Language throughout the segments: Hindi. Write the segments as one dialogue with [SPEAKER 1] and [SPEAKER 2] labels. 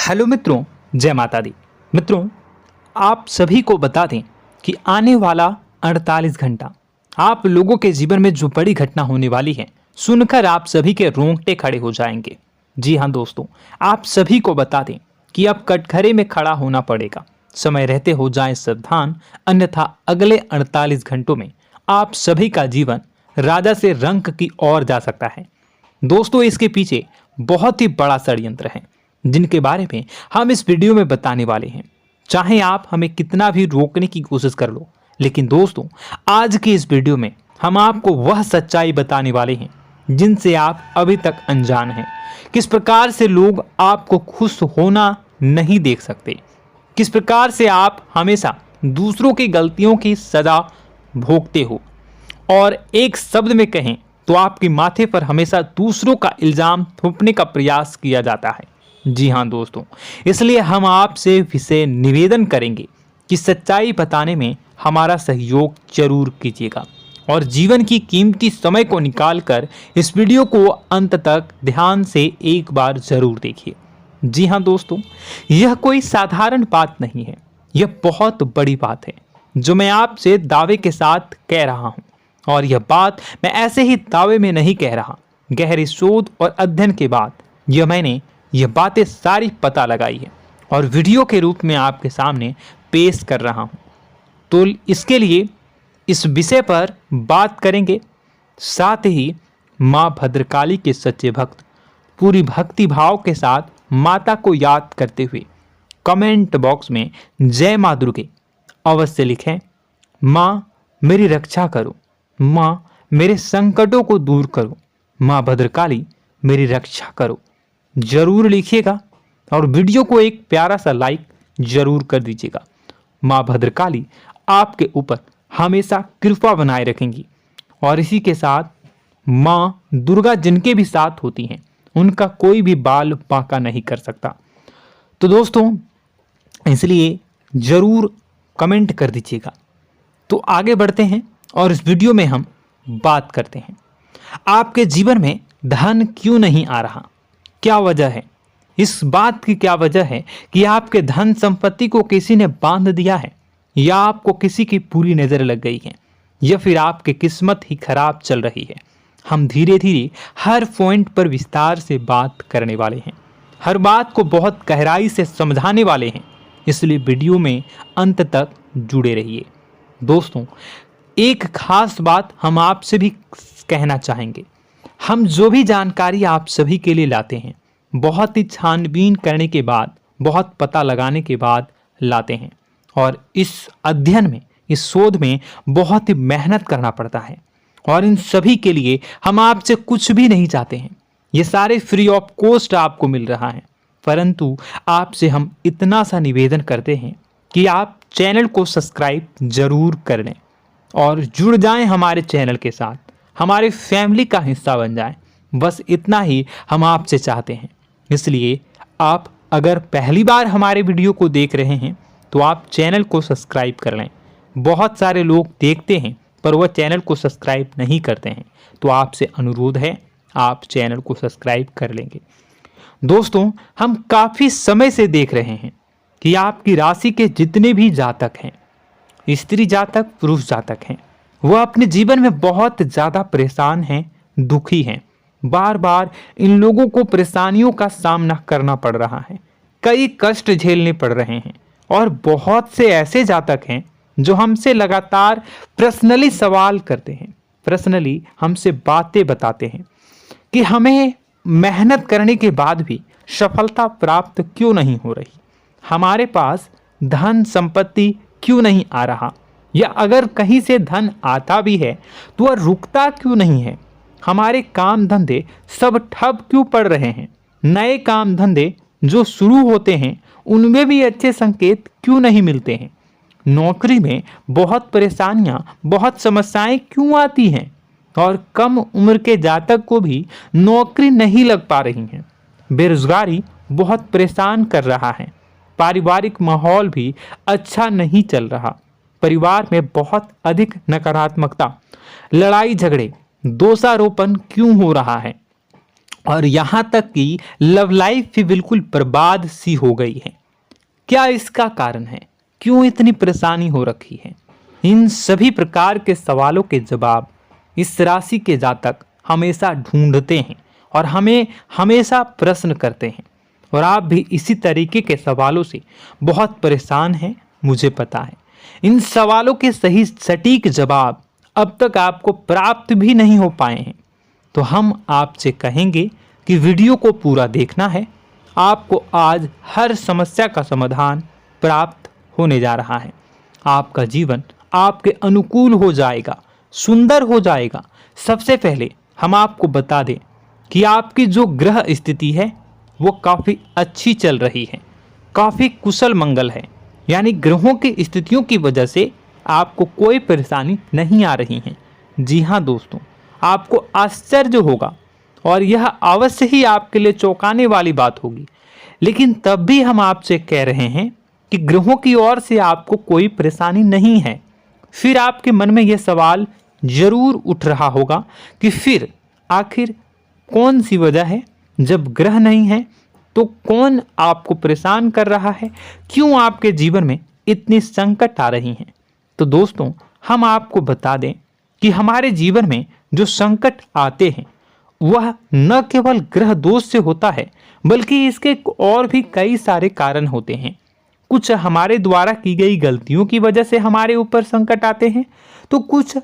[SPEAKER 1] हेलो मित्रों, जय माता दी। मित्रों, आप सभी को बता दें कि आने वाला 48 घंटा आप लोगों के जीवन में जो बड़ी घटना होने वाली है, सुनकर आप सभी के रोंगटे खड़े हो जाएंगे। जी हाँ दोस्तों, आप सभी को बता दें कि अब कटघरे में खड़ा होना पड़ेगा। समय रहते हो जाएं सावधान, अन्यथा अगले 48 घंटों में आप सभी का जीवन राजा से रंक की ओर जा सकता है। दोस्तों, इसके पीछे बहुत ही बड़ा षड्यंत्र है जिनके बारे में हम इस वीडियो में बताने वाले हैं। चाहे आप हमें कितना भी रोकने की कोशिश कर लो, लेकिन दोस्तों आज की इस वीडियो में हम आपको वह सच्चाई बताने वाले हैं जिनसे आप अभी तक अनजान हैं। किस प्रकार से लोग आपको खुश होना नहीं देख सकते, किस प्रकार से आप हमेशा दूसरों की गलतियों की सजा भोगते हो, और एक शब्द में कहें तो आपके माथे पर हमेशा दूसरों का इल्जाम थोपने का प्रयास किया जाता है। जी हाँ दोस्तों, इसलिए हम आपसे विशेष निवेदन करेंगे कि सच्चाई बताने में हमारा सहयोग जरूर कीजिएगा और जीवन की कीमती समय को निकालकर इस वीडियो को अंत तक ध्यान से एक बार जरूर देखिए। जी हाँ दोस्तों, यह कोई साधारण बात नहीं है, यह बहुत बड़ी बात है जो मैं आपसे दावे के साथ कह रहा हूँ। और यह बात मैं ऐसे ही दावे में नहीं कह रहा, गहरी शोध और अध्ययन के बाद मैंने यह बातें सारी पता लगाई है और वीडियो के रूप में आपके सामने पेश कर रहा हूँ। तो इसके लिए इस विषय पर बात करेंगे। साथ ही माँ भद्रकाली के सच्चे भक्त पूरी भक्ति भाव के साथ माता को याद करते हुए कमेंट बॉक्स में जय माँ दुर्गे अवश्य लिखें। माँ मेरी रक्षा करो, माँ मेरे संकटों को दूर करो, माँ भद्रकाली मेरी रक्षा करो, जरूर लिखिएगा और वीडियो को एक प्यारा सा लाइक जरूर कर दीजिएगा। माँ भद्रकाली आपके ऊपर हमेशा कृपा बनाए रखेंगी और इसी के साथ माँ दुर्गा जिनके भी साथ होती हैं उनका कोई भी बाल बांका नहीं कर सकता। तो दोस्तों, इसलिए जरूर कमेंट कर दीजिएगा। तो आगे बढ़ते हैं और इस वीडियो में हम बात करते हैं, आपके जीवन में धन क्यों नहीं आ रहा, क्या वजह है। इस बात की क्या वजह है कि आपके धन संपत्ति को किसी ने बांध दिया है, या आपको किसी की पूरी नजर लग गई है, या फिर आपकी किस्मत ही खराब चल रही है। हम धीरे धीरे हर पॉइंट पर विस्तार से बात करने वाले हैं, हर बात को बहुत गहराई से समझाने वाले हैं, इसलिए वीडियो में अंत तक जुड़े रहिए। दोस्तों, एक खास बात हम आपसे भी कहना चाहेंगे, हम जो भी जानकारी आप सभी के लिए लाते हैं बहुत ही छानबीन करने के बाद, बहुत पता लगाने के बाद लाते हैं, और इस अध्ययन में, इस शोध में बहुत ही मेहनत करना पड़ता है। और इन सभी के लिए हम आपसे कुछ भी नहीं चाहते हैं, ये सारे फ्री ऑफ कॉस्ट आपको मिल रहा है। परंतु आपसे हम इतना सा निवेदन करते हैं कि आप चैनल को सब्सक्राइब जरूर कर लें और जुड़ जाएं हमारे चैनल के साथ, हमारे फैमिली का हिस्सा बन जाएं। बस इतना ही हम आपसे चाहते हैं। इसलिए आप अगर पहली बार हमारे वीडियो को देख रहे हैं तो आप चैनल को सब्सक्राइब कर लें। बहुत सारे लोग देखते हैं पर वह चैनल को सब्सक्राइब नहीं करते हैं, तो आपसे अनुरोध है आप चैनल को सब्सक्राइब कर लेंगे। दोस्तों, हम काफ़ी समय से देख रहे हैं कि आपकी राशि के जितने भी जातक हैं, स्त्री जातक, पुरुष जातक हैं, वह अपने जीवन में बहुत ज़्यादा परेशान हैं, दुखी हैं। बार बार इन लोगों को परेशानियों का सामना करना पड़ रहा है, कई कष्ट झेलने पड़ रहे हैं। और बहुत से ऐसे जातक हैं जो हमसे लगातार पर्सनली सवाल करते हैं, पर्सनली हमसे बातें बताते हैं कि हमें मेहनत करने के बाद भी सफलता प्राप्त क्यों नहीं हो रही, हमारे पास धन संपत्ति क्यों नहीं आ रहा, या अगर कहीं से धन आता भी है तो वह रुकता क्यों नहीं है, हमारे काम धंधे सब ठप क्यों पड़ रहे हैं, नए काम धंधे जो शुरू होते हैं उनमें भी अच्छे संकेत क्यों नहीं मिलते हैं, नौकरी में बहुत परेशानियां, बहुत समस्याएं क्यों आती हैं, और कम उम्र के जातक को भी नौकरी नहीं लग पा रही हैं, बेरोजगारी बहुत परेशान कर रहा है, पारिवारिक माहौल भी अच्छा नहीं चल रहा, परिवार में बहुत अधिक नकारात्मकता, लड़ाई झगड़े, दोषारोपण क्यों हो रहा है, और यहाँ तक कि लव लाइफ भी बिल्कुल बर्बाद सी हो गई है। क्या इसका कारण है? क्यों इतनी परेशानी हो रखी है? इन सभी प्रकार के सवालों के जवाब इस राशि के जातक हमेशा ढूंढते हैं और हमें हमेशा प्रश्न करते हैं, और आप भी इसी तरीके के सवालों से बहुत परेशान हैं, मुझे पता है। इन सवालों के सही सटीक जवाब अब तक आपको प्राप्त भी नहीं हो पाए हैं, तो हम आपसे कहेंगे कि वीडियो को पूरा देखना है। आपको आज हर समस्या का समाधान प्राप्त होने जा रहा है। आपका जीवन आपके अनुकूल हो जाएगा, सुंदर हो जाएगा। सबसे पहले हम आपको बता दें कि आपकी जो ग्रह स्थिति है वो काफ़ी अच्छी चल रही है, काफ़ी कुशल मंगल है, यानी ग्रहों की स्थितियों की वजह से आपको कोई परेशानी नहीं आ रही है। जी हाँ दोस्तों, आपको आश्चर्य होगा और यह अवश्य ही आपके लिए चौंकाने वाली बात होगी, लेकिन तब भी हम आपसे कह रहे हैं कि ग्रहों की ओर से आपको कोई परेशानी नहीं है। फिर आपके मन में यह सवाल जरूर उठ रहा होगा कि फिर आखिर कौन सी वजह है? जब ग्रह नहीं है तो कौन आपको परेशान कर रहा है? क्यों आपके जीवन में इतनी संकट आ रही हैं? तो दोस्तों, हम आपको बता दें कि हमारे जीवन में जो संकट आते हैं वह न केवल ग्रह दोष से होता है, बल्कि इसके और भी कई सारे कारण होते हैं। कुछ हमारे द्वारा की गई गलतियों की वजह से हमारे ऊपर संकट आते हैं, तो कुछ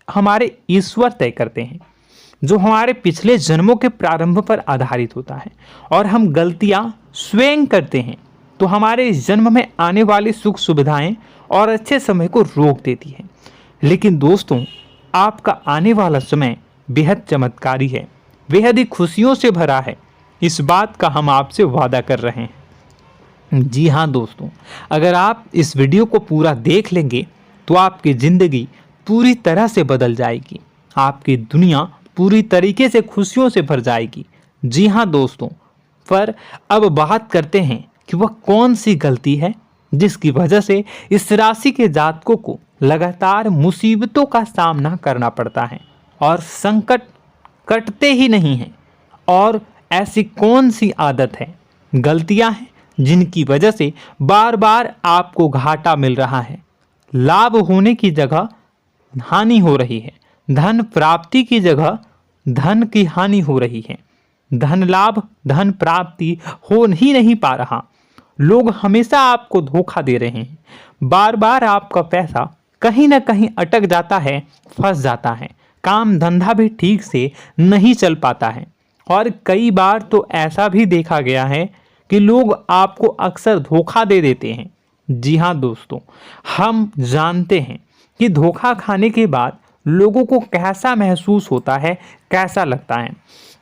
[SPEAKER 1] हमारे ईश्वर तय करते हैं, जो हमारे पिछले जन्मों के प्रारंभ पर आधारित होता है, और हम गलतियां स्वयं करते हैं तो हमारे इस जन्म में आने वाली सुख सुविधाएं और अच्छे समय को रोक देती है। लेकिन दोस्तों, आपका आने वाला समय बेहद चमत्कारी है, बेहद ही खुशियों से भरा है। इस बात का हम आपसे वादा कर रहे हैं। जी हाँ दोस्तों, अगर आप इस वीडियो को पूरा देख लेंगे तो आपकी ज़िंदगी पूरी तरह से बदल जाएगी, आपकी दुनिया पूरी तरीके से खुशियों से भर जाएगी। जी हाँ दोस्तों, पर अब बात करते हैं कि वह कौन सी गलती है जिसकी वजह से इस राशि के जातकों को लगातार मुसीबतों का सामना करना पड़ता है और संकट कटते ही नहीं हैं। और ऐसी कौन सी आदत है, गलतियां हैं जिनकी वजह से बार बार आपको घाटा मिल रहा है, लाभ होने की जगह हानि हो रही है, धन प्राप्ति की जगह धन की हानि हो रही है, धन लाभ धन प्राप्ति हो ही नहीं पा रहा, लोग हमेशा आपको धोखा दे रहे हैं, बार बार आपका पैसा कहीं ना कहीं अटक जाता है, फंस जाता है, काम धंधा भी ठीक से नहीं चल पाता है, और कई बार तो ऐसा भी देखा गया है कि लोग आपको अक्सर धोखा दे देते हैं। जी हाँ दोस्तों, हम जानते हैं कि धोखा खाने के बाद लोगों को कैसा महसूस होता है, कैसा लगता है।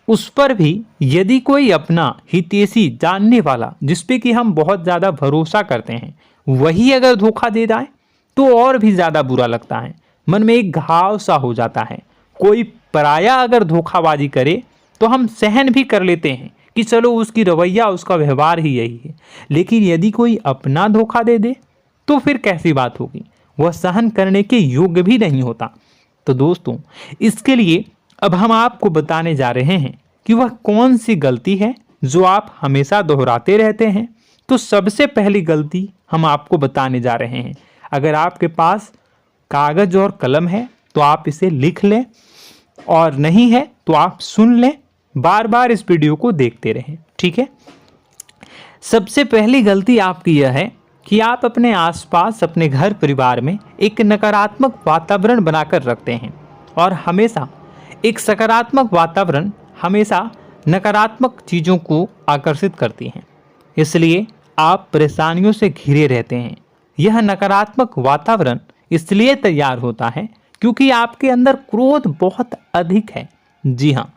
[SPEAKER 1] उस पर भी यदि कोई अपना हितैषी जानने वाला, जिस पे कि हम बहुत ज़्यादा भरोसा करते हैं, वही अगर धोखा दे जाए तो और भी ज़्यादा बुरा लगता है, मन में एक घाव सा हो जाता है। कोई पराया अगर धोखाबाजी करे तो हम सहन भी कर लेते हैं कि चलो उसकी रवैया उसका व्यवहार ही यही है, लेकिन यदि कोई अपना धोखा दे दे तो फिर कैसी बात होगी, वह सहन करने के योग्य भी नहीं होता। तो दोस्तों, इसके लिए अब हम आपको बताने जा रहे हैं कि वह कौन सी गलती है जो आप हमेशा दोहराते रहते हैं। तो सबसे पहली गलती हम आपको बताने जा रहे हैं। अगर आपके पास कागज और कलम है तो आप इसे लिख लें, और नहीं है तो आप सुन लें, बार बार इस वीडियो को देखते रहें, ठीक है। सबसे पहली गलती आपकी यह है कि आप अपने आसपास, अपने घर परिवार में एक नकारात्मक वातावरण बनाकर रखते हैं, और हमेशा एक सकारात्मक वातावरण हमेशा नकारात्मक चीज़ों को आकर्षित करती हैं, इसलिए आप परेशानियों से घिरे रहते हैं। यह नकारात्मक वातावरण इसलिए तैयार होता है क्योंकि आपके अंदर क्रोध बहुत अधिक है। जी हाँ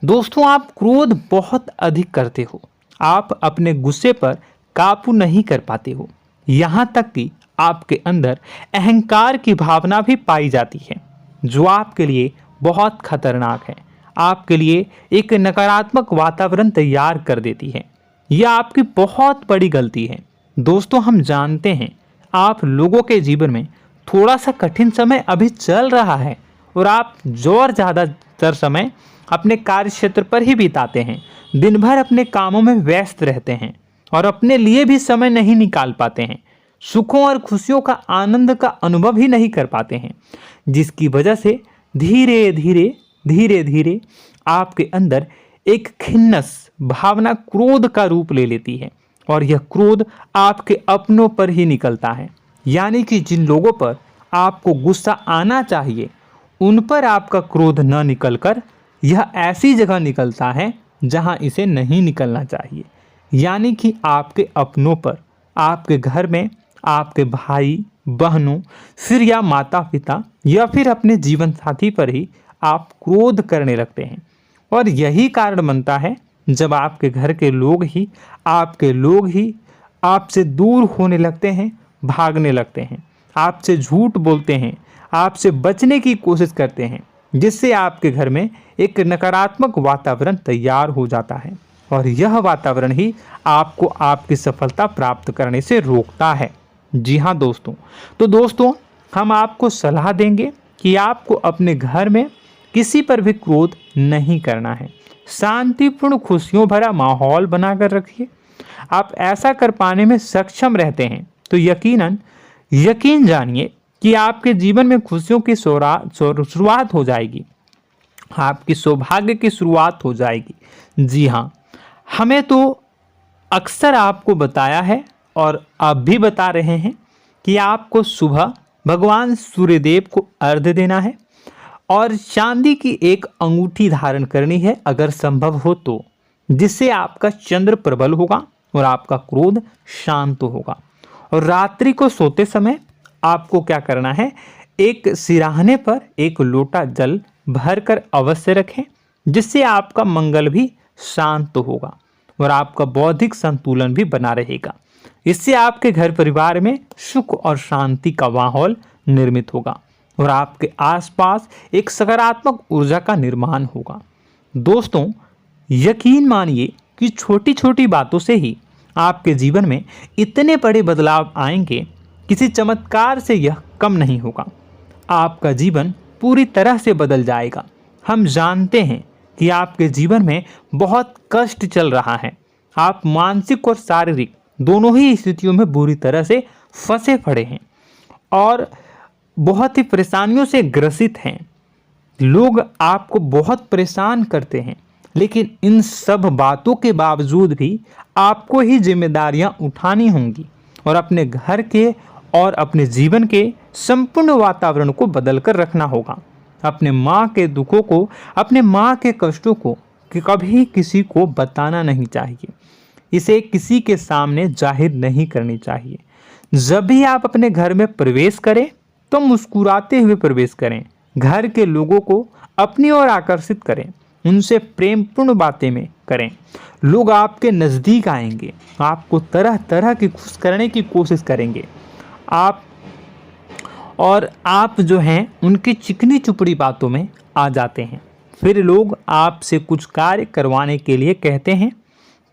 [SPEAKER 1] दोस्तों, आप क्रोध बहुत अधिक करते हो, आप अपने गुस्से पर काबू नहीं कर पाते हो, यहाँ तक कि आपके अंदर अहंकार की भावना भी पाई जाती है, जो आपके लिए बहुत खतरनाक है, आपके लिए एक नकारात्मक वातावरण तैयार कर देती है। यह आपकी बहुत बड़ी गलती है। दोस्तों, हम जानते हैं आप लोगों के जीवन में थोड़ा सा कठिन समय अभी चल रहा है, और आप जोर ज़्यादा अधिकतर समय अपने कार्य क्षेत्र पर ही बिताते हैं, दिन भर अपने कामों में व्यस्त रहते हैं और अपने लिए भी समय नहीं निकाल पाते हैं, सुखों और खुशियों का आनंद का अनुभव ही नहीं कर पाते हैं, जिसकी वजह से धीरे धीरे आपके अंदर एक खिन्नस भावना क्रोध का रूप ले लेती है और यह क्रोध आपके अपनों पर ही निकलता है। यानी कि जिन लोगों पर आपको गुस्सा आना चाहिए उन पर आपका क्रोध न निकलकर यह ऐसी जगह निकलता है जहां इसे नहीं निकलना चाहिए। यानी कि आपके अपनों पर, आपके घर में आपके भाई बहनों, फिर या माता पिता या फिर अपने जीवन साथी पर ही आप क्रोध करने लगते हैं। और यही कारण बनता है जब आपके घर के लोग ही आपसे दूर होने लगते हैं, भागने लगते हैं, आपसे झूठ बोलते हैं, आपसे बचने की कोशिश करते हैं, जिससे आपके घर में एक नकारात्मक वातावरण तैयार हो जाता है और यह वातावरण ही आपको आपकी सफलता प्राप्त करने से रोकता है। जी हाँ दोस्तों, तो दोस्तों हम आपको सलाह देंगे कि आपको अपने घर में किसी पर भी क्रोध नहीं करना है। शांतिपूर्ण खुशियों भरा माहौल बनाकर रखिए। आप ऐसा कर पाने में सक्षम रहते हैं तो यकीन जानिए कि आपके जीवन में खुशियों की शुरुआत हो जाएगी, आपकी सौभाग्य की शुरुआत हो जाएगी। जी हाँ, हमें तो अक्सर आपको बताया है और आप भी बता रहे हैं कि आपको सुबह भगवान सूर्यदेव को अर्घ्य देना है और चांदी की एक अंगूठी धारण करनी है अगर संभव हो तो, जिससे आपका चंद्र प्रबल होगा और आपका क्रोध शांत होगा। और रात्रि को सोते समय आपको क्या करना है, एक सिराहने पर एक लोटा जल भरकर अवश्य रखें, जिससे आपका मंगल भी शांत होगा और आपका बौद्धिक संतुलन भी बना रहेगा। इससे आपके घर परिवार में सुख और शांति का माहौल निर्मित होगा और आपके आसपास एक सकारात्मक ऊर्जा का निर्माण होगा। दोस्तों यकीन मानिए कि छोटी छोटी बातों से ही आपके जीवन में इतने बड़े बदलाव आएंगे, किसी चमत्कार से यह कम नहीं होगा। आपका जीवन पूरी तरह से बदल जाएगा। हम जानते हैं कि आपके जीवन में बहुत कष्ट चल रहा है, आप मानसिक और शारीरिक दोनों ही स्थितियों में बुरी तरह से फंसे पड़े हैं और बहुत ही परेशानियों से ग्रसित हैं। लोग आपको बहुत परेशान करते हैं, लेकिन इन सब बातों के बावजूद भी आपको ही जिम्मेदारियां उठानी होंगी और अपने घर के और अपने जीवन के संपूर्ण वातावरण को बदलकर रखना होगा। अपने माँ के दुखों को, अपने माँ के कष्टों को कभी किसी को बताना नहीं चाहिए, इसे किसी के सामने जाहिर नहीं करनी चाहिए। जब भी आप अपने घर में प्रवेश करें तो मुस्कुराते हुए प्रवेश करें, घर के लोगों को अपनी ओर आकर्षित करें, उनसे प्रेमपूर्ण बातें में करें। लोग आपके नज़दीक आएंगे, आपको तरह तरह की खुश करने की कोशिश करेंगे। आप जो हैं उनकी चिकनी चुपड़ी बातों में आ जाते हैं। फिर लोग आपसे कुछ कार्य करवाने के लिए कहते हैं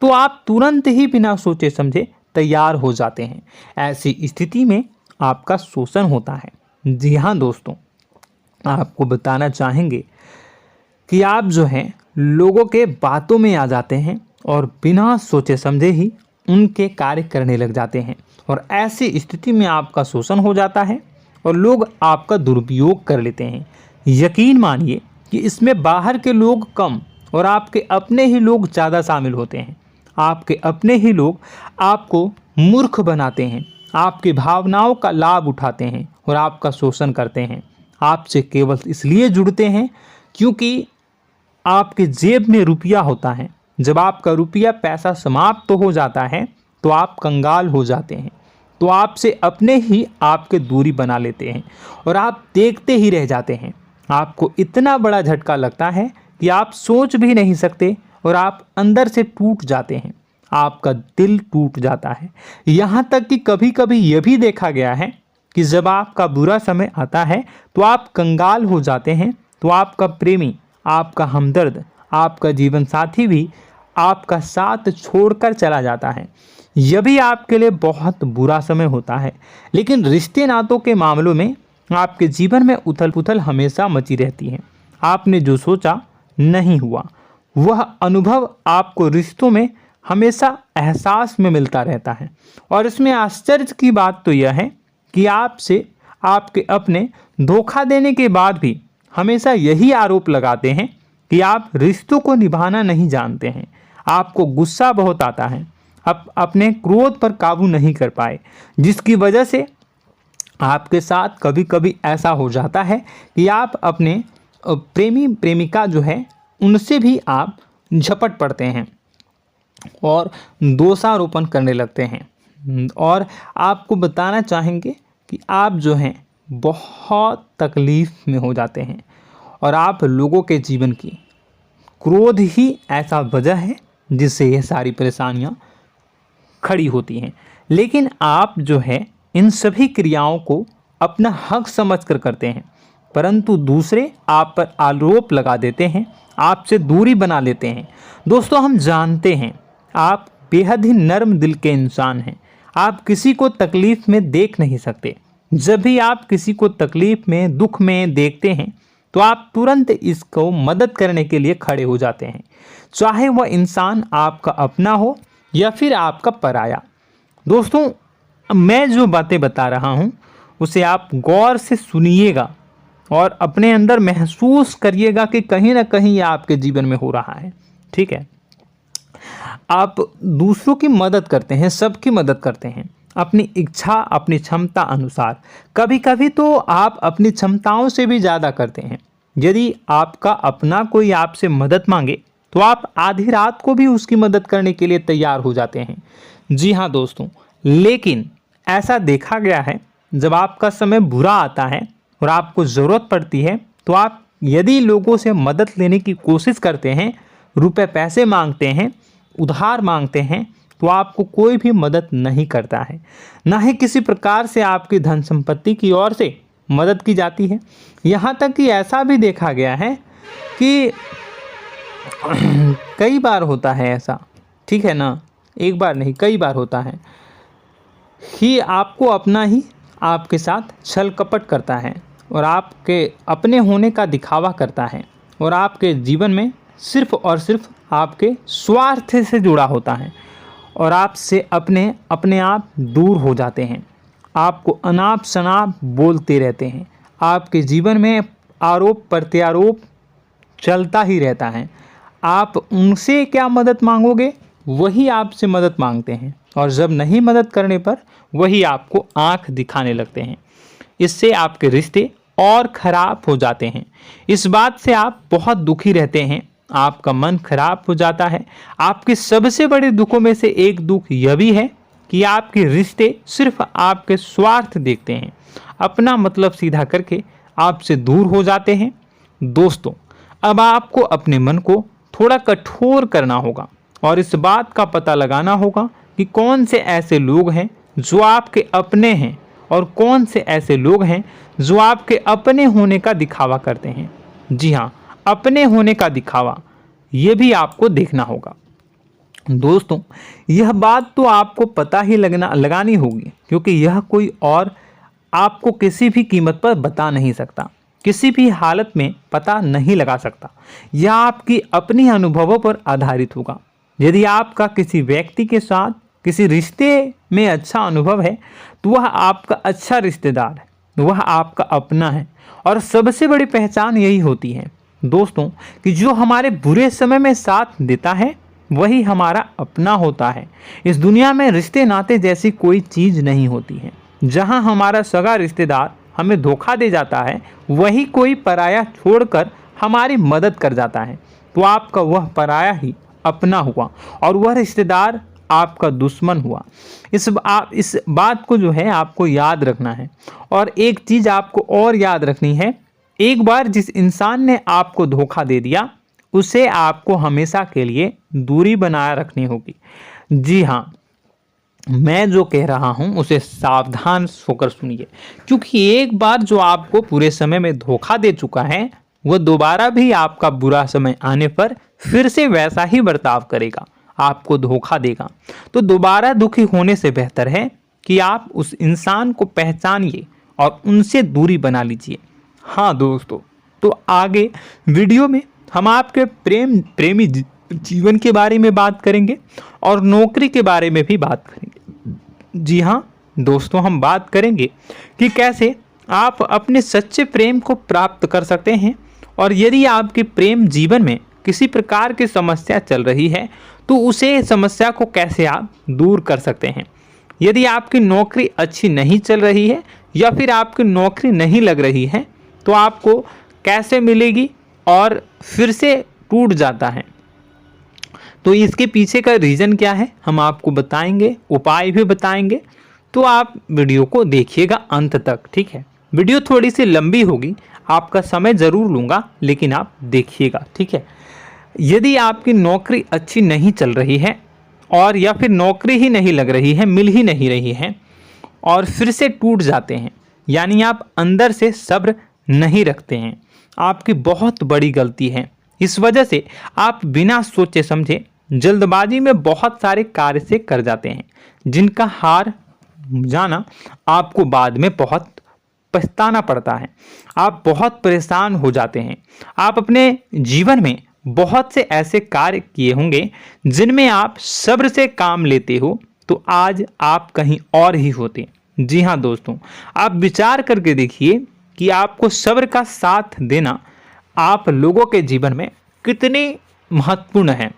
[SPEAKER 1] तो आप तुरंत ही बिना सोचे समझे तैयार हो जाते हैं। ऐसी स्थिति में आपका शोषण होता है। जी हाँ दोस्तों, आपको बताना चाहेंगे कि आप जो हैं लोगों के बातों में आ जाते हैं और बिना सोचे समझे ही उनके कार्य करने लग जाते हैं और ऐसी स्थिति में आपका शोषण हो जाता है और लोग आपका दुरुपयोग कर लेते हैं। यकीन मानिए कि इसमें बाहर के लोग कम और आपके अपने ही लोग ज़्यादा शामिल होते हैं। आपके अपने ही लोग आपको मूर्ख बनाते हैं, आपकी भावनाओं का लाभ उठाते हैं और आपका शोषण करते हैं। आपसे केवल इसलिए जुड़ते हैं क्योंकि आपके जेब में रुपया होता है। जब आपका रुपया पैसा समाप्त हो जाता है तो आप कंगाल हो जाते हैं, तो आपसे अपने ही आपके दूरी बना लेते हैं और आप देखते ही रह जाते हैं। आपको इतना बड़ा झटका लगता है कि आप सोच भी नहीं सकते और आप अंदर से टूट जाते हैं, आपका दिल टूट जाता है। यहाँ तक कि कभी कभी यह भी देखा गया है कि जब आपका बुरा समय आता है तो आप कंगाल हो जाते हैं, तो आपका प्रेमी, आपका हमदर्द, आपका जीवन साथी भी आपका साथ छोड़कर चला जाता है। यह भी आपके लिए बहुत बुरा समय होता है। लेकिन रिश्ते नातों के मामलों में आपके जीवन में उथल पुथल हमेशा मची रहती है। आपने जो सोचा नहीं हुआ। वह अनुभव आपको रिश्तों में हमेशा एहसास में मिलता रहता है। और इसमें आश्चर्य की बात तो यह है कि आपसे आपके अपने धोखा देने के बाद भी हमेशा यही आरोप लगाते हैं कि आप रिश्तों को निभाना नहीं जानते हैं। आपको गुस्सा बहुत आता है, आप अपने क्रोध पर काबू नहीं कर पाए, जिसकी वजह से आपके साथ कभी कभी ऐसा हो जाता है कि आप अपने प्रेमी प्रेमिका जो है उनसे भी आप झपट पड़ते हैं और दोषारोपण करने लगते हैं। और आपको बताना चाहेंगे कि आप जो हैं बहुत तकलीफ़ में हो जाते हैं और आप लोगों के जीवन की क्रोध ही ऐसा वजह है जिससे ये सारी परेशानियां खड़ी होती हैं। लेकिन आप जो है इन सभी क्रियाओं को अपना हक समझकर करते हैं, परंतु दूसरे आप पर आरोप लगा देते हैं, आपसे दूरी बना लेते हैं। दोस्तों, हम जानते हैं आप बेहद ही नर्म दिल के इंसान हैं। आप किसी को तकलीफ़ में देख नहीं सकते। जब भी आप किसी को तकलीफ़ में, दुख में देखते हैं तो आप तुरंत इसको मदद करने के लिए खड़े हो जाते हैं, चाहे वह इंसान आपका अपना हो या फिर आपका पराया। दोस्तों, मैं जो बातें बता रहा हूँ उसे आप गौर से सुनिएगा और अपने अंदर महसूस करिएगा कि कहीं ना कहीं ये आपके जीवन में हो रहा है। ठीक है, आप दूसरों की मदद करते हैं, सबकी मदद करते हैं अपनी इच्छा, अपनी क्षमता अनुसार। कभी कभी तो आप अपनी क्षमताओं से भी ज़्यादा करते हैं। यदि आपका अपना कोई आपसे मदद मांगे तो आप आधी रात को भी उसकी मदद करने के लिए तैयार हो जाते हैं। जी हाँ दोस्तों, लेकिन ऐसा देखा गया है जब आपका समय बुरा आता है और आपको ज़रूरत पड़ती है तो आप यदि लोगों से मदद लेने की कोशिश करते हैं, रुपए पैसे मांगते हैं, उधार मांगते हैं, तो आपको कोई भी मदद नहीं करता है। ना ही किसी प्रकार से आपकी धन संपत्ति की ओर से मदद की जाती है। यहाँ तक कि ऐसा भी देखा गया है कि कई बार होता है ऐसा, ठीक है ना, एक बार नहीं कई बार होता है कि आपको अपना ही आपके साथ छल कपट करता है और आपके अपने होने का दिखावा करता है और आपके जीवन में सिर्फ और सिर्फ आपके स्वार्थ से जुड़ा होता है और आपसे अपने आप दूर हो जाते हैं। आपको अनाप शनाप बोलते रहते हैं। आपके जीवन में आरोप प्रत्यारोप चलता ही रहता है। आप उनसे क्या मदद मांगोगे, वही आपसे मदद मांगते हैं और जब नहीं मदद करने पर वही आपको आंख दिखाने लगते हैं। इससे आपके रिश्ते और ख़राब हो जाते हैं। इस बात से आप बहुत दुखी रहते हैं, आपका मन खराब हो जाता है। आपके सबसे बड़े दुखों में से एक दुख यह भी है कि आपके रिश्ते सिर्फ आपके स्वार्थ देखते हैं, अपना मतलब सीधा करके आपसे दूर हो जाते हैं। दोस्तों, अब आपको अपने मन को थोड़ा कठोर करना होगा और इस बात का पता लगाना होगा कि कौन से ऐसे लोग हैं जो आपके अपने हैं और कौन से ऐसे लोग हैं जो आपके अपने होने का दिखावा करते हैं। जी हाँ, अपने होने का दिखावा, ये भी आपको देखना होगा। दोस्तों, यह बात तो आपको पता ही लगानी होगी, क्योंकि यह कोई और आपको किसी भी कीमत पर बता नहीं सकता, किसी भी हालत में पता नहीं लगा सकता। यह आपकी अपनी अनुभवों पर आधारित होगा। यदि आपका किसी व्यक्ति के साथ किसी रिश्ते में अच्छा अनुभव है तो वह आपका अच्छा रिश्तेदार है, वह आपका अपना है। और सबसे बड़ी पहचान यही होती है दोस्तों कि जो हमारे बुरे समय में साथ देता है वही हमारा अपना होता है। इस दुनिया में रिश्ते नाते जैसी कोई चीज़ नहीं होती है। जहां हमारा सगा रिश्तेदार हमें धोखा दे जाता है, वही कोई पराया छोड़कर हमारी मदद कर जाता है, तो आपका वह पराया ही अपना हुआ और वह रिश्तेदार आपका दुश्मन हुआ। इस बात को जो है आपको याद रखना है। और एक चीज़ आपको और याद रखनी है, एक बार जिस इंसान ने आपको धोखा दे दिया उसे आपको हमेशा के लिए दूरी बनाए रखनी होगी। जी हाँ, मैं जो कह रहा हूँ उसे सावधान होकर सुनिए, क्योंकि एक बार जो आपको पूरे समय में धोखा दे चुका है वह दोबारा भी आपका बुरा समय आने पर फिर से वैसा ही बर्ताव करेगा, आपको धोखा देगा। तो दोबारा दुखी होने से बेहतर है कि आप उस इंसान को पहचानिए और उनसे दूरी बना लीजिए। हाँ दोस्तों, तो आगे वीडियो में हम आपके प्रेमी जीवन के बारे में बात करेंगे और नौकरी के बारे में भी बात करेंगे। जी हाँ दोस्तों, हम बात करेंगे कि कैसे आप अपने सच्चे प्रेम को प्राप्त कर सकते हैं, और यदि आपके प्रेम जीवन में किसी प्रकार की समस्या चल रही है तो उसे समस्या को कैसे आप दूर कर सकते हैं। यदि आपकी नौकरी अच्छी नहीं चल रही है या फिर आपकी नौकरी नहीं लग रही है तो आपको कैसे मिलेगी और फिर से टूट जाता है, तो इसके पीछे का रीज़न क्या है हम आपको बताएंगे, उपाय भी बताएंगे। तो आप वीडियो को देखिएगा अंत तक, ठीक है। वीडियो थोड़ी सी लंबी होगी, आपका समय ज़रूर लूँगा, लेकिन आप देखिएगा, ठीक है। यदि आपकी नौकरी अच्छी नहीं चल रही है और या फिर नौकरी ही नहीं लग रही है, मिल ही नहीं रही है और फिर से टूट जाते हैं, यानी आप अंदर से सब्र नहीं रखते हैं, आपकी बहुत बड़ी गलती है। इस वजह से आप बिना सोचे समझे जल्दबाजी में बहुत सारे कार्य से कर जाते हैं, जिनका हार जाना आपको बाद में बहुत पछताना पड़ता है। आप बहुत परेशान हो जाते हैं। आप अपने जीवन में बहुत से ऐसे कार्य किए होंगे जिनमें आप सब्र से काम लेते हो, तो आज आप कहीं और ही होते। जी हाँ दोस्तों, आप विचार करके देखिए कि आपको सब्र का साथ देना आप लोगों के जीवन में कितने महत्वपूर्ण है।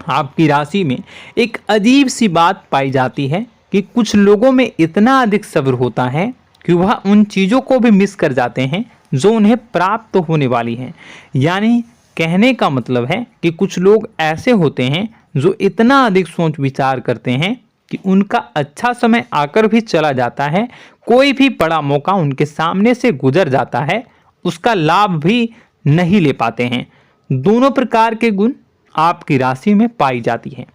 [SPEAKER 1] आपकी राशि में एक अजीब सी बात पाई जाती है कि कुछ लोगों में इतना अधिक सब्र होता है कि वह उन चीज़ों को भी मिस कर जाते हैं जो उन्हें प्राप्त होने वाली हैं। यानी कहने का मतलब है कि कुछ लोग ऐसे होते हैं जो इतना अधिक सोच विचार करते हैं कि उनका अच्छा समय आकर भी चला जाता है, कोई भी बड़ा मौका उनके सामने से गुजर जाता है, उसका लाभ भी नहीं ले पाते हैं। दोनों प्रकार के गुण आपकी राशि में पाई जाती हैं।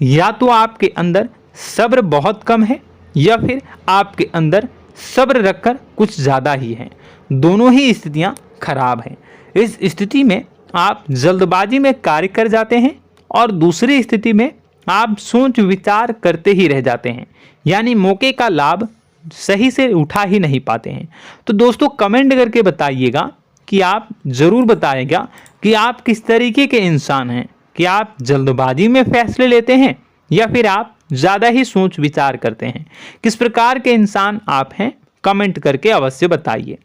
[SPEAKER 1] या तो आपके अंदर सब्र बहुत कम है या फिर आपके अंदर सब्र रखकर कुछ ज़्यादा ही है। दोनों ही स्थितियां खराब हैं। इस स्थिति में आप जल्दबाजी में कार्य कर जाते हैं और दूसरी स्थिति में आप सोच विचार करते ही रह जाते हैं, यानी मौके का लाभ सही से उठा ही नहीं पाते हैं। तो दोस्तों कमेंट करके बताइएगा कि आप ज़रूर बताएगा कि आप किस तरीके के इंसान हैं, कि आप जल्दबाजी में फैसले लेते हैं या फिर आप ज़्यादा ही सोच विचार करते हैं। किस प्रकार के इंसान आप हैं, कमेंट करके अवश्य बताइए।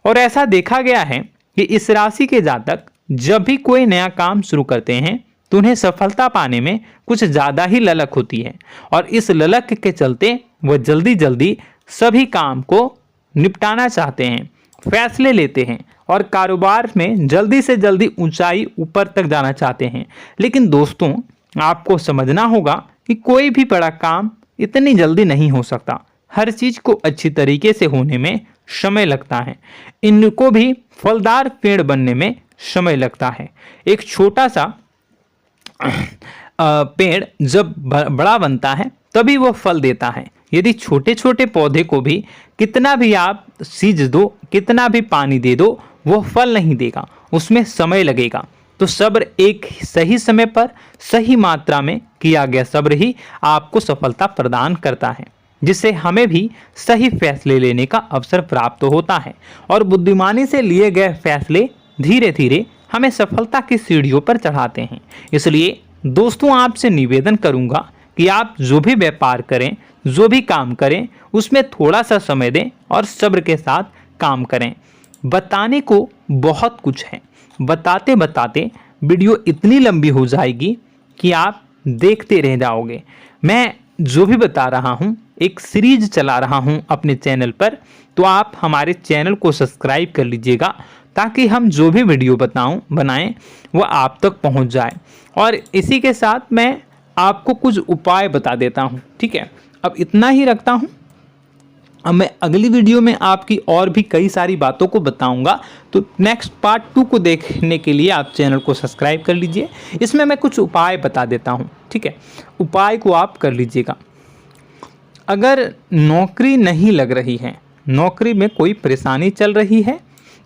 [SPEAKER 1] और ऐसा देखा गया है कि इस राशि के जातक जब भी कोई नया काम शुरू करते हैं तो उन्हें सफलता पाने में कुछ ज़्यादा ही ललक होती है, और इस ललक के चलते वह जल्दी जल्दी सभी काम को निपटाना चाहते हैं, फैसले लेते हैं और कारोबार में जल्दी से जल्दी ऊंचाई ऊपर तक जाना चाहते हैं। लेकिन दोस्तों आपको समझना होगा कि कोई भी बड़ा काम इतनी जल्दी नहीं हो सकता। हर चीज़ को अच्छी तरीके से होने में समय लगता है। इनको भी फलदार पेड़ बनने में समय लगता है। एक छोटा सा पेड़ जब बड़ा बनता है तभी वो फल देता है। यदि छोटे छोटे पौधे को भी कितना भी आप सींच दो, कितना भी पानी दे दो, वो फल नहीं देगा, उसमें समय लगेगा। तो सब्र एक सही समय पर सही मात्रा में किया गया सब्र ही आपको सफलता प्रदान करता है, जिससे हमें भी सही फैसले लेने का अवसर प्राप्त होता है और बुद्धिमानी से लिए गए फैसले धीरे धीरे हमें सफलता की सीढ़ियों पर चढ़ाते हैं। इसलिए दोस्तों आपसे निवेदन करूंगा कि आप जो भी व्यापार करें, जो भी काम करें, उसमें थोड़ा सा समय दें और सब्र के साथ काम करें। बताने को बहुत कुछ है, बताते बताते वीडियो इतनी लंबी हो जाएगी कि आप देखते रह जाओगे। मैं जो भी बता रहा हूँ एक सीरीज चला रहा हूँ अपने चैनल पर, तो आप हमारे चैनल को सब्सक्राइब कर लीजिएगा ताकि हम जो भी वीडियो बनाएं वह आप तक पहुँच जाए। और इसी के साथ मैं आपको कुछ उपाय बता देता हूँ, ठीक है। अब इतना ही रखता हूँ। अब मैं अगली वीडियो में आपकी और भी कई सारी बातों को बताऊंगा, तो नेक्स्ट पार्ट 2 को देखने के लिए आप चैनल को सब्सक्राइब कर लीजिए। इसमें मैं कुछ उपाय बता देता हूं, ठीक है। उपाय को आप कर लीजिएगा। अगर नौकरी नहीं लग रही है, नौकरी में कोई परेशानी चल रही है,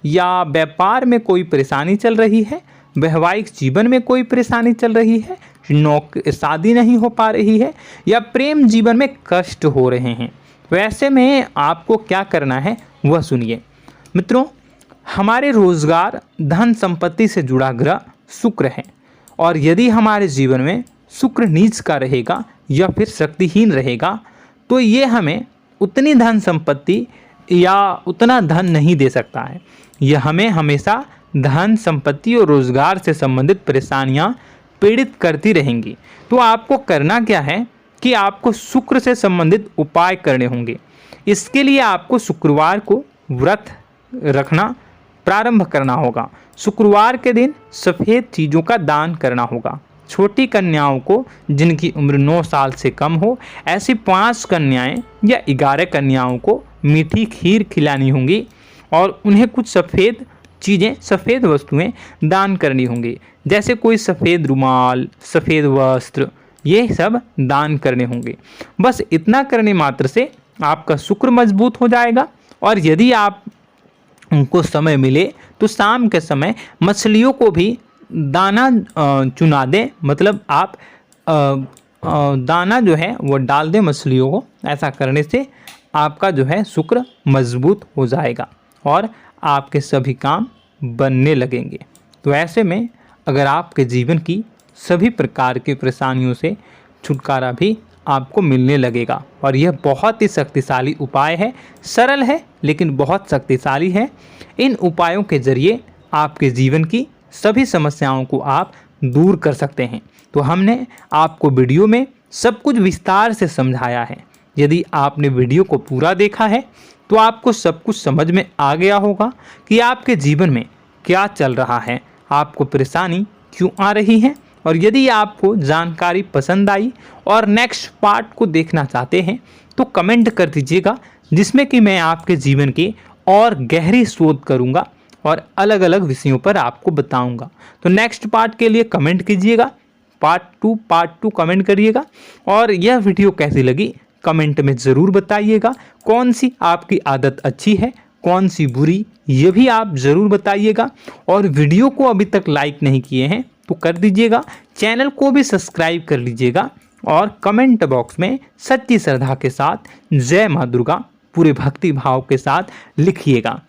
[SPEAKER 1] या व्यापार में कोई परेशानी चल रही है, वैवाहिक जीवन में कोई परेशानी चल रही है, शादी नहीं हो पा रही है, या प्रेम जीवन में कष्ट हो रहे हैं, वैसे में आपको क्या करना है वह सुनिए। मित्रों, हमारे रोजगार धन संपत्ति से जुड़ा ग्रह शुक्र है, और यदि हमारे जीवन में शुक्र नीच का रहेगा या फिर शक्तिहीन रहेगा तो ये हमें उतनी धन संपत्ति या उतना धन नहीं दे सकता है। यह हमें हमेशा धन संपत्ति और रोजगार से संबंधित परेशानियां पीड़ित करती रहेंगी। तो आपको करना क्या है कि आपको शुक्र से संबंधित उपाय करने होंगे। इसके लिए आपको शुक्रवार को व्रत रखना प्रारंभ करना होगा। शुक्रवार के दिन सफ़ेद चीज़ों का दान करना होगा। छोटी कन्याओं को जिनकी उम्र 9 साल से कम हो, ऐसी 5 कन्याएं या 11 कन्याओं को मीठी खीर खिलानी होंगी और उन्हें कुछ सफ़ेद चीज़ें, सफ़ेद वस्तुएं दान करनी होंगी, जैसे कोई सफ़ेद रुमाल, सफ़ेद वस्त्र, ये सब दान करने होंगे। बस इतना करने मात्र से आपका शुक्र मजबूत हो जाएगा। और यदि आप उनको समय मिले तो शाम के समय मछलियों को भी दाना चुना दें, मतलब आप दाना जो है वो डाल दें मछलियों को। ऐसा करने से आपका जो है शुक्र मजबूत हो जाएगा और आपके सभी काम बनने लगेंगे। तो ऐसे में अगर आपके जीवन की सभी प्रकार की परेशानियों से छुटकारा भी आपको मिलने लगेगा। और यह बहुत ही शक्तिशाली उपाय है, सरल है लेकिन बहुत शक्तिशाली है। इन उपायों के जरिए आपके जीवन की सभी समस्याओं को आप दूर कर सकते हैं। तो हमने आपको वीडियो में सब कुछ विस्तार से समझाया है। यदि आपने वीडियो को पूरा देखा है तो आपको सब कुछ समझ में आ गया होगा कि आपके जीवन में क्या चल रहा है, आपको परेशानी क्यों आ रही है। और यदि आपको जानकारी पसंद आई और नेक्स्ट पार्ट को देखना चाहते हैं तो कमेंट कर दीजिएगा, जिसमें कि मैं आपके जीवन की और गहरी शोध करूंगा और अलग अलग विषयों पर आपको बताऊंगा। तो नेक्स्ट पार्ट के लिए कमेंट कीजिएगा, पार्ट टू कमेंट करिएगा। और यह वीडियो कैसी लगी कमेंट में ज़रूर बताइएगा। कौन सी आपकी आदत अच्छी है, कौन सी बुरी, ये भी आप ज़रूर बताइएगा। और वीडियो को अभी तक लाइक नहीं किए हैं तो कर दीजिएगा, चैनल को भी सब्सक्राइब कर लीजिएगा और कमेंट बॉक्स में सच्ची श्रद्धा के साथ जय माँ दुर्गा पूरे भक्ति भाव के साथ लिखिएगा।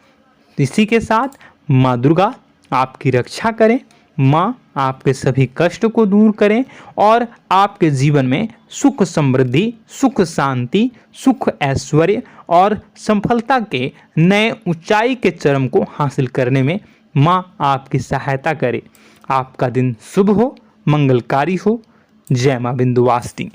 [SPEAKER 1] इसी के साथ माँ दुर्गा आपकी रक्षा करें, माँ आपके सभी कष्ट को दूर करें और आपके जीवन में सुख समृद्धि, सुख शांति, सुख ऐश्वर्य और सफलता के नए ऊंचाई के चरम को हासिल करने में माँ आपकी सहायता करे। आपका दिन शुभ हो, मंगलकारी हो। जय माँ विंध्यवासिनी।